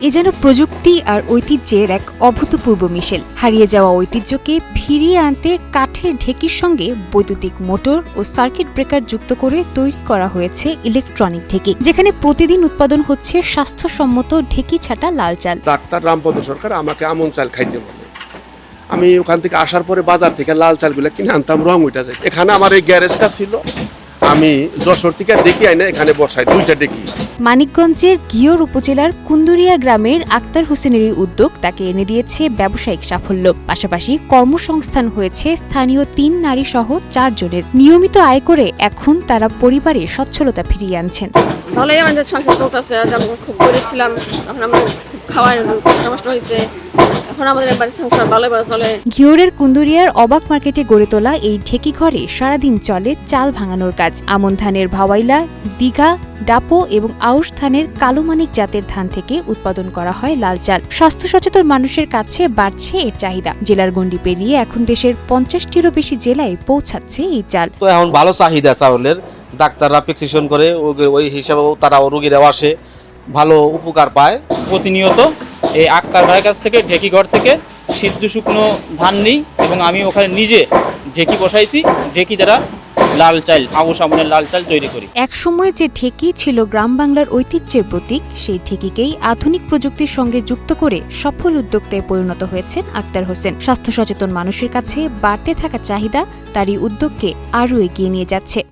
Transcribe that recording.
এ যেন প্রযুক্তি আর ঐতিহ্যের এক অভূতপূর্ব মিশেল। হারিয়ে যাওয়া ঐতিহ্যকে ফিরিয়ে আনতে কাঠের ঢেকির সঙ্গে বৈদ্যুতিক মোটর ও সার্কিট ব্রেকার যুক্ত করে তৈরি করা হয়েছে ইলেকট্রনিক ঢেকি, যেখানে প্রতিদিন উৎপাদন হচ্ছে স্বাস্থ্যসম্মত ঢেকি ছাটা লাল চাল। ডাক্তার রামপদ সরকার আমাকে আমন চাল খাইতে বলে। আমি ওখান থেকে আসার পরে বাজার থেকে লাল চালগুলো কিনে আনতাম, রং উঠে যায়। এখানে আমার এই গ্যারেজটা ছিল, আমি যশোর থেকে ডেকি আইনে এখানে বসাই, 2টা ডেকি। মানিকগঞ্জের ঘিওর উপজেলার কুন্দুরিয়া গ্রামের আক্তার হোসেনের উদ্যোগ তাকে এনে দিয়েছে ব্যবসায়িক সাফল্য। পাশাপাশি কর্মসংস্থান হয়েছে স্থানীয় 3 নারী সহ 4 জনের। নিয়মিত আয় করে এখন তারা পরিবারে সচ্ছলতা ফিরিয়ে আনছেন। ভালোই আমাদের সংসার চলতেছে। খুব গরিব ছিলাম, এখন আমরা খাওয়ার কষ্ট হয়েছে, এখন আমাদের একবার সংসার ভালোভাবে চলে। ঘিওরের কুন্দুরিয়ার অবাক মার্কেটে গড়ে তোলা এই ঢেকি ঘরে সারাদিন চলে চাল ভাঙানোর কাজ। আমন ধানের ভাওয়াইলা, দিঘা, ডাপো এবং আউশ ধানের কালোমানিক জাতের ধান থেকে উৎপাদন করা হয় লাল চাল। স্বাস্থ্য সচেতন মানুষের কাছে বাড়ছে এর চাহিদা। জেলার গণ্ডি পেরিয়ে এখন দেশের 50টিরও বেশি জেলায় পৌঁছাচ্ছে এই চাল। তো এখন ভালো চাহিদা চাউলের, ডাক্তাররা প্রেসক্রিপশন করে ওই হিসাবে তারা রোগীরাও আসে, ভালো উপকার পায়। প্রতিনিয়ত এই আক্তার ভাইয়ের কাছ থেকে ঢেকি ঘর থেকে সিদ্ধ শুকনো ধান নিই এবং আমি ওখানে নিজে ঢেকি বসাইছি। ঢেকি দ্বারা লাল চাল, আবু সামনের লাল চাল তৈরি করি। এক সময় যে ঢেকি ছিল গ্রাম বাংলার ঐতিহ্যের প্রতীক, সেই ঢেকিকেই আধুনিক প্রযুক্তির সঙ্গে যুক্ত করে সফল উদ্যোক্তায় পরিণত হয়েছেন আক্তার হোসেন। স্বাস্থ্য সচেতন মানুষের কাছে বাড়তে থাকা চাহিদা তারই উদ্যোগকে আরও এগিয়ে নিয়ে যাচ্ছে।